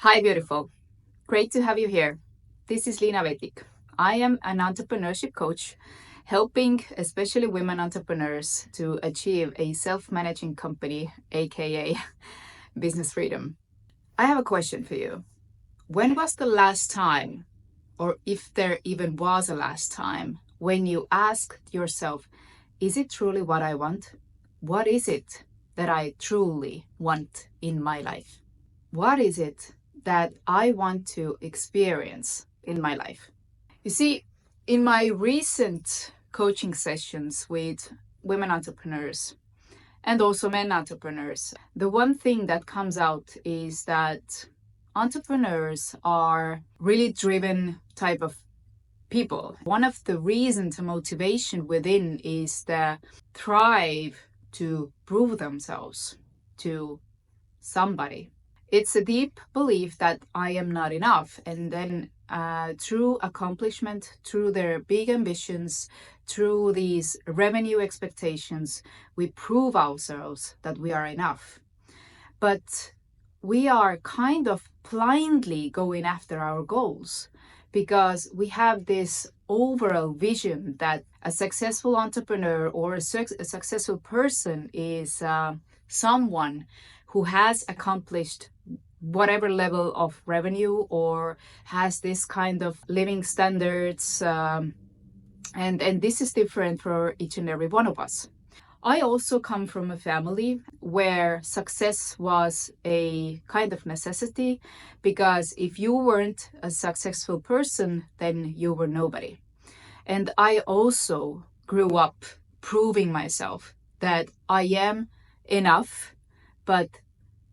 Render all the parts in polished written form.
Hi, beautiful. Great to have you here. This is Liina Vettik. I am an entrepreneurship coach, helping especially women entrepreneurs to achieve a self-managing company, aka business freedom. I have a question for you. When was the last time, or if there even was a last time, when you asked yourself, is it truly what I want? What is it that I truly want in my life? What is it that I want to experience in my life? You see, in my recent coaching sessions with women entrepreneurs and also men entrepreneurs, the one thing that comes out is that entrepreneurs are really driven type of people. One of the reasons, the motivation within is the thrive to prove themselves to somebody. It's a deep belief that I am not enough. And then through accomplishment, through their big ambitions, through these revenue expectations, we prove ourselves that we are enough. But we are kind of blindly going after our goals because we have this overall vision that a successful entrepreneur or a successful person is someone who has accomplished whatever level of revenue or has this kind of living standards. And this is different for each and every one of us. I also come from a family where success was a kind of necessity, because if you weren't a successful person, then you were nobody. And I also grew up proving myself that I am enough, but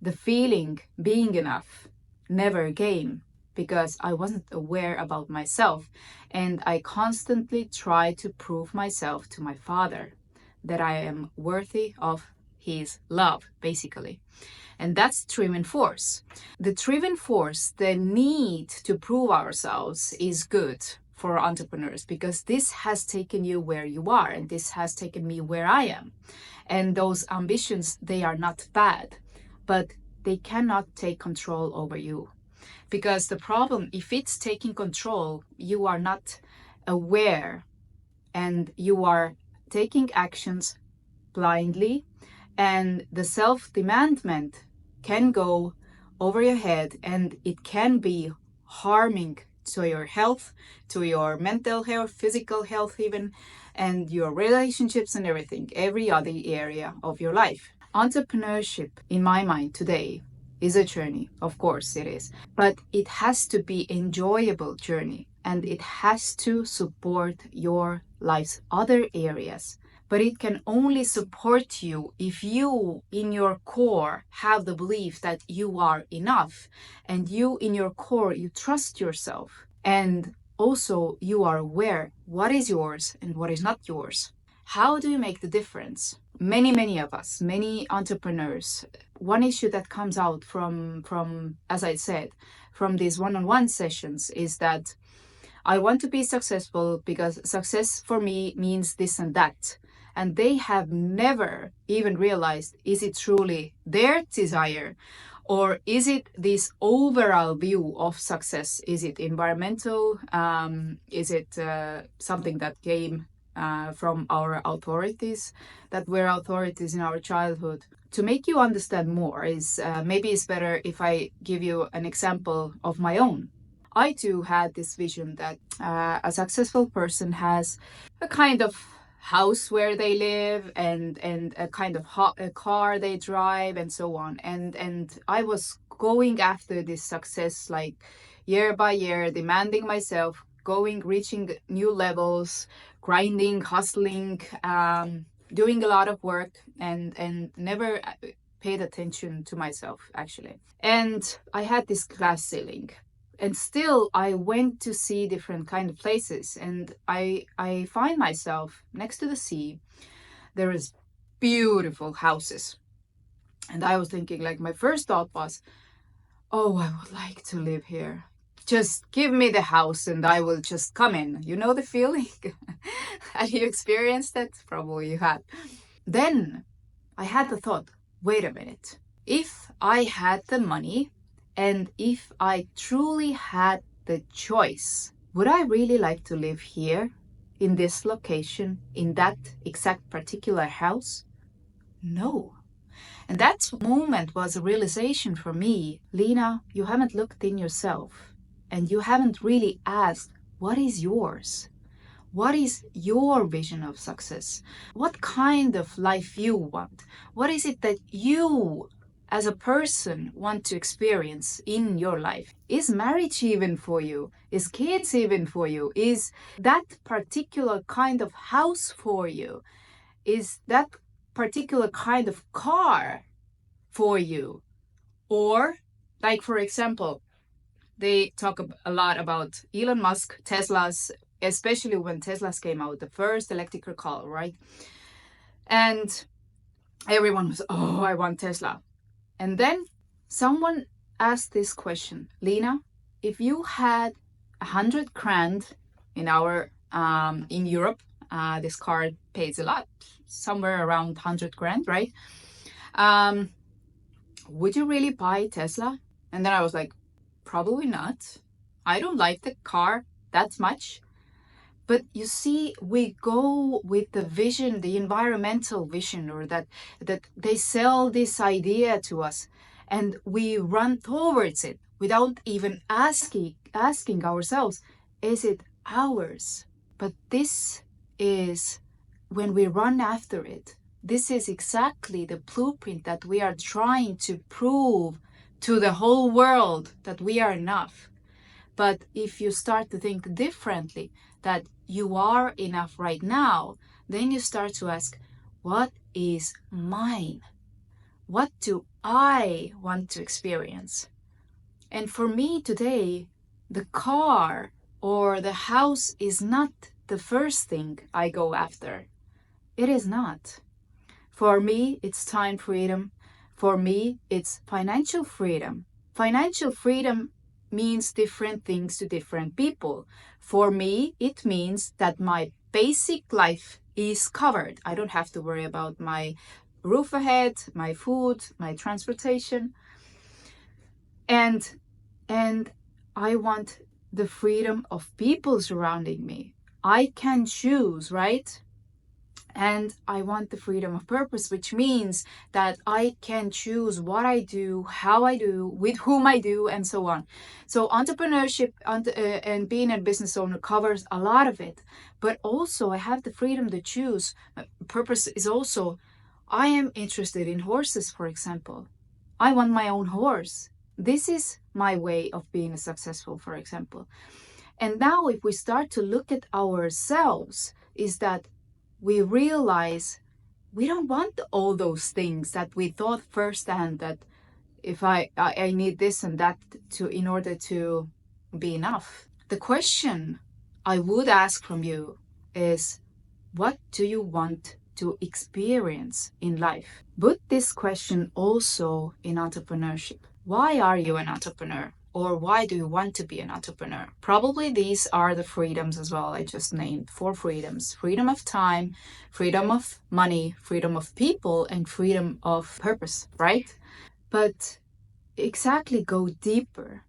the feeling being enough never came because I wasn't aware about myself, and I constantly tried to prove myself to my father that I am worthy of his love, basically. And that's driven force. The driven force, the need to prove ourselves, is good for entrepreneurs because this has taken you where you are, and this has taken me where I am. And those ambitions, they are not bad, but they cannot take control over you. Because the problem, if it's taking control, you are not aware and you are taking actions blindly, and the self-demandment can go over your head, and it can be harming to your health, to your mental health, physical health even, and your relationships and everything, every other area of your life. Entrepreneurship, in my mind today, is a journey. Of course it is, but it has to be enjoyable journey, and it has to support your life's other areas. But it can only support you if you, in your core, have the belief that you are enough, and you, in your core, you trust yourself, and also you are aware what is yours and what is not yours. How do you make the difference? Many of us, many entrepreneurs, one issue that comes out from as I said, from these one-on-one sessions is that I want to be successful because success for me means this and that. And they have never even realized, is it truly their desire? Or is it this overall view of success? Is it environmental? Is it something that came from our authorities, that were authorities in our childhood? To make you understand more is maybe it's better if I give you an example of my own. I too had this vision that a successful person has a kind of house where they live, and a kind of a car they drive, and so on. And I was going after this success like year by year, demanding myself, reaching new levels, grinding, hustling, doing a lot of work, and never paid attention to myself, actually. And I had this glass ceiling. And still I went to see different kind of places, and I find myself next to the sea. There is beautiful houses, and I was thinking, like, my first thought was, oh, I would like to live here. Just give me the house and I will just come in. You know the feeling? Have you experienced that? Probably you had. Then I had the thought, wait a minute. If I had the money And if I truly had the choice, would I really like to live here, in this location, in that exact particular house? No. And that moment was a realization for me. Liina, you haven't looked in yourself and you haven't really asked, what is yours? What is your vision of success? What kind of life you want? What is it that you as a person want to experience in your life? Is marriage even for you? Is kids even for you? Is that particular kind of house for you? Is that particular kind of car for you? Or, like, for example, they talk a lot about Elon Musk, Teslas, especially when Teslas came out, the first electrical car, right? And everyone was, oh, I want Tesla. And then someone asked this question, Liina, if you had 100 grand in in Europe, this car pays a lot, somewhere around 100 grand, right? Would you really buy Tesla? And then I was like, probably not. I don't like the car that much. But you see, we go with the vision, the environmental vision, or that they sell this idea to us, and we run towards it without even asking ourselves, is it ours? But this is when we run after it. This is exactly the blueprint that we are trying to prove to the whole world that we are enough. But if you start to think differently, that you are enough right now, then you start to ask, what is mine? What do I want to experience? And for me today, the car or the house is not the first thing I go after. It is not. For me, it's time freedom. For me, it's financial freedom. Financial freedom means different things to different people. For me, it means that my basic life is covered. I don't have to worry about my roof ahead, my food, my transportation. And I want the freedom of people surrounding me. I can choose, right? And I want the freedom of purpose, which means that I can choose what I do, how I do, with whom I do, and so on. So entrepreneurship and being a business owner covers a lot of it. But also I have the freedom to choose. Purpose is also, I am interested in horses, for example. I want my own horse. This is my way of being successful, for example. And now if we start to look at ourselves, is that we realize we don't want all those things that we thought firsthand that if I need this and that in order to be enough. The question I would ask from you is, what do you want to experience in life? Put this question also in entrepreneurship. Why are you an entrepreneur? Or why do you want to be an entrepreneur? Probably these are the freedoms as well. I just named 4 freedoms: freedom of time, freedom of money, freedom of people, and freedom of purpose, right? But exactly go deeper.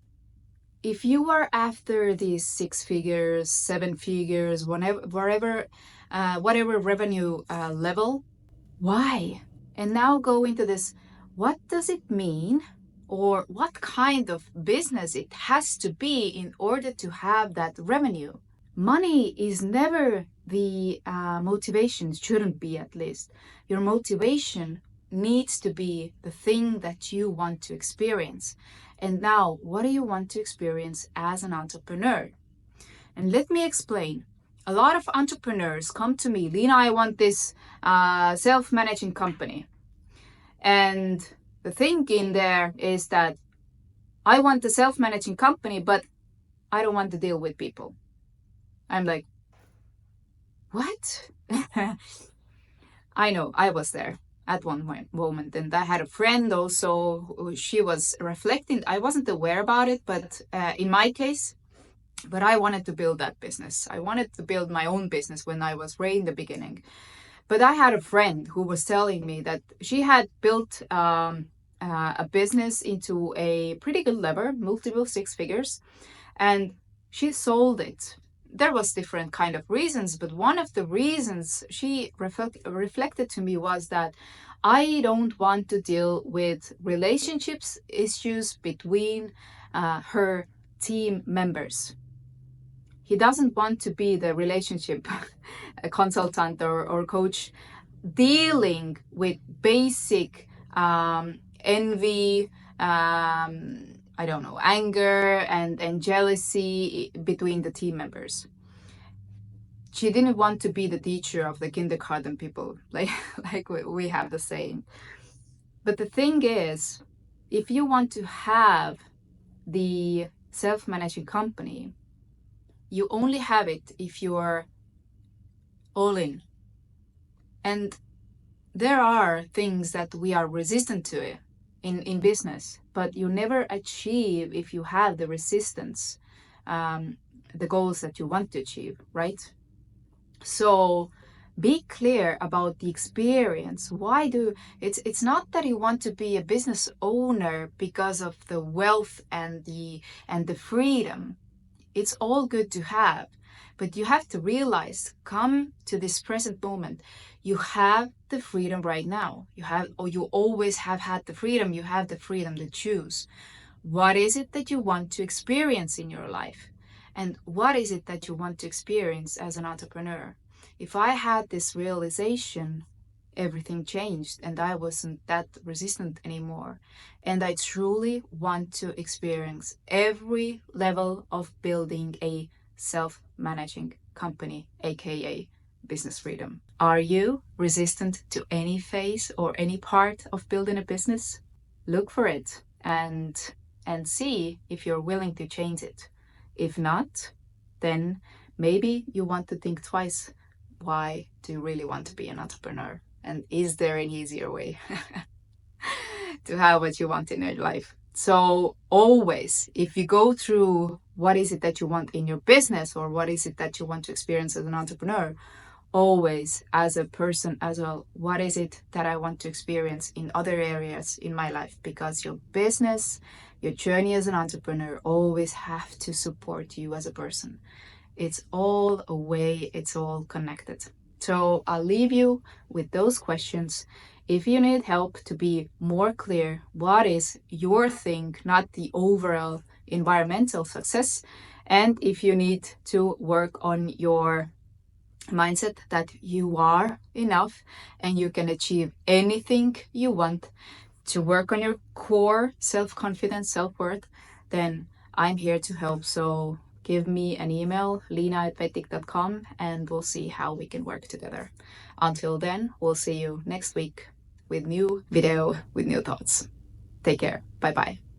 If you are after these 6 figures, 7 figures, whatever revenue level, why? And now go into this, what does it mean? Or what kind of business it has to be in order to have that revenue? Money is never the motivation, shouldn't be at least. Your motivation needs to be the thing that you want to experience. And now, what do you want to experience as an entrepreneur? And let me explain. A lot of entrepreneurs come to me, Liina, I want this self-managing company. And the thing in there is that I want the self-managing company, but I don't want to deal with people. I'm like, what? I know, I was there at one moment, and I had a friend also, she was reflecting. I wasn't aware about it, but in my case, but I wanted to build that business. I wanted to build my own business when I was way in the beginning. But I had a friend who was telling me that she had built a business into a pretty good level, multiple six figures, and she sold it. There was different kind of reasons, but one of the reasons she reflected to me was that I don't want to deal with relationships issues between her team members. He doesn't want to be the relationship consultant or coach dealing with basic envy, I don't know, anger and jealousy between the team members. She didn't want to be the teacher of the kindergarten people, like we have the saying. But the thing is, if you want to have the self-managing company, you only have it if you're all in. And there are things that we are resistant to in business, but you never achieve if you have the resistance, the goals that you want to achieve, right? So be clear about the experience. It's not that you want to be a business owner because of the wealth and the freedom. It's all good to have, but you have to realize, come to this present moment, you have the freedom right now. You always have had the freedom. You have the freedom to choose. What is it that you want to experience in your life? And what is it that you want to experience as an entrepreneur? If I had this realization, everything changed and I wasn't that resistant anymore. And I truly want to experience every level of building a self-managing company, aka business freedom. Are you resistant to any phase or any part of building a business? Look for it and see if you're willing to change it. If not, then maybe you want to think twice. Why do you really want to be an entrepreneur? And is there an easier way to have what you want in your life? So always, if you go through what is it that you want in your business or what is it that you want to experience as an entrepreneur, always as a person as well, what is it that I want to experience in other areas in my life? Because your business, your journey as an entrepreneur always have to support you as a person. It's all a way, it's all connected. So I'll leave you with those questions. If you need help to be more clear, what is your thing, not the overall environmental success, and if you need to work on your mindset that you are enough and you can achieve anything you want, to work on your core self-confidence, self-worth, then I'm here to help. So give me an email, liina@vettik.com, and we'll see how we can work together. Until then, we'll see you next week with new video, with new thoughts. Take care. Bye-bye.